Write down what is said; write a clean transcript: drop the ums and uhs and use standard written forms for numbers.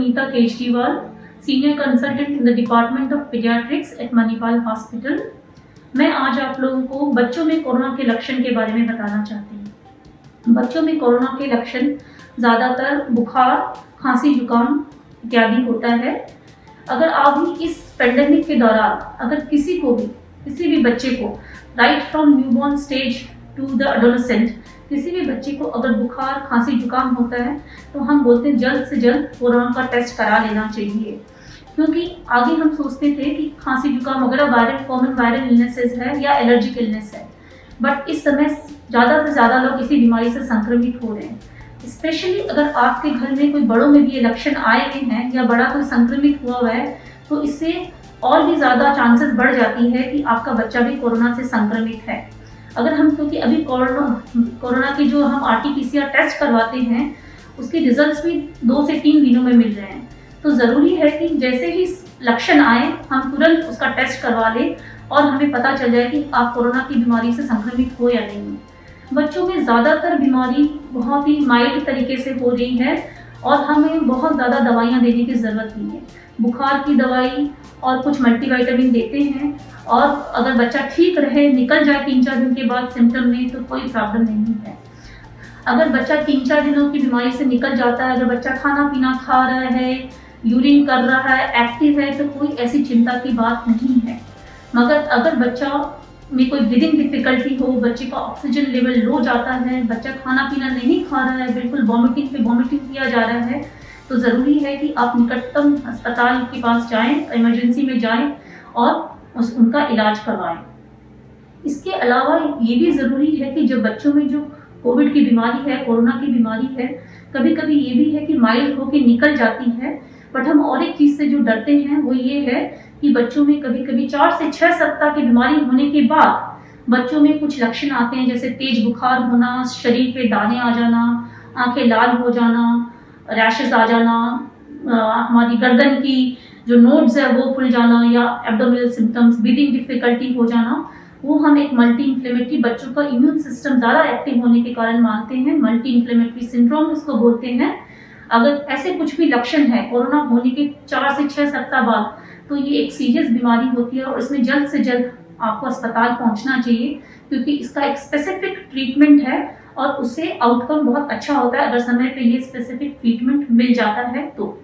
Punita Kejriwal, Senior Consultant in the Department of Pediatrics at Manipal Hospital। मैं आज आप लोगों को बच्चों में कोरोना के लक्षण के बारे में बताना चाहती हूँ। बच्चों में कोरोना के लक्षण ज़्यादातर बुखार, खांसी, जुकाम इत्यादि होता है। अगर अभी इस पेंडेमिक के दौरान अगर किसी भी बच्चे को right from newborn stage to the adolescent किसी भी बच्चे को अगर बुखार, खांसी, जुकाम होता है तो हम बोलते हैं जल्द से जल्द कोरोना का टेस्ट करा लेना चाहिए। क्योंकि आगे हम सोचते थे कि खांसी, जुकाम वगैरह कॉमन वायरल इलनेसेस है या एलर्जिक इलनेस है, बट इस समय ज़्यादा से ज़्यादा लोग इसी बीमारी से संक्रमित हो रहे हैं। स्पेशली अगर आपके घर में कोई बड़ों में भी ये लक्षण आए हुए हैं या बड़ा कोई संक्रमित हुआ है तो इससे और भी ज़्यादा चांसेस बढ़ जाती है कि आपका बच्चा भी कोरोना से संक्रमित है। अगर हम क्योंकि अभी कोरोना के जो हम RT-PCR टेस्ट करवाते हैं उसके रिजल्ट्स भी 2 से 3 दिनों में मिल रहे हैं, तो ज़रूरी है कि जैसे ही लक्षण आए हम तुरंत उसका टेस्ट करवा लें और हमें पता चल जाए कि आप कोरोना की बीमारी से संक्रमित हो या नहीं। बच्चों में ज़्यादातर बीमारी बहुत ही माइल्ड तरीके से हो रही है और हमें बहुत ज़्यादा दवाइयाँ देने की ज़रूरत नहीं है। बुखार की दवाई और कुछ मल्टीविटामिन देते हैं और अगर बच्चा ठीक रहे, निकल जाए 3-4 दिन के बाद सिम्टम में तो कोई प्रॉब्लम नहीं है। अगर बच्चा 3-4 दिनों की बीमारी से निकल जाता है, अगर बच्चा खाना पीना खा रहा है, यूरिन कर रहा है, एक्टिव है, तो कोई ऐसी चिंता की बात नहीं है। मगर अगर बच्चा में कोई ब्रीदिंग डिफिकल्टी हो, बच्चे का ऑक्सीजन लेवल लो जाता है, बच्चा खाना पीना नहीं खा रहा है, बिल्कुल वॉमिटिंग पे वॉमिटिंग किया जा रहा है, तो ज़रूरी है कि आप निकटतम अस्पताल के पास जाएं, इमरजेंसी में जाएं और उनका इलाज करवाएं। इसके अलावा ये भी ज़रूरी है कि जब बच्चों में जो कोविड की बीमारी है, कोरोना की बीमारी है, कभी कभी ये भी है कि माइल्ड होकर निकल जाती है, बट हम और एक चीज़ से जो डरते हैं वो ये है कि बच्चों में कभी कभी 4 से 6 सप्ताह की बीमारी होने के बाद बच्चों में कुछ लक्षण आते हैं, जैसे तेज बुखार होना, शरीर पे दाने आ जाना, आंखें लाल हो जाना, रैशेस आ जाना, हमारी गर्दन की जो नोड्स है वो फूल जाना या एब्डोमिनल सिम्टम्स, ब्रीदिंग डिफिकल्टी हो जाना, वो हम एक मल्टी इन्फ्लेमेटरी, बच्चों का इम्यून सिस्टम ज़्यादा एक्टिव होने के कारण मानते हैं, मल्टी इन्फ्लेमेटरी सिंड्रोम इसको बोलते हैं। अगर ऐसे कुछ भी लक्षण है कोरोना होने के 4 से 6 सप्ताह बाद, तो ये एक सीरियस बीमारी होती है और इसमें जल्द से जल्द आपको अस्पताल पहुंचना चाहिए, क्योंकि इसका एक स्पेसिफिक ट्रीटमेंट है और उससे आउटकम बहुत अच्छा होता है अगर समय पे ये स्पेसिफिक ट्रीटमेंट मिल जाता है तो।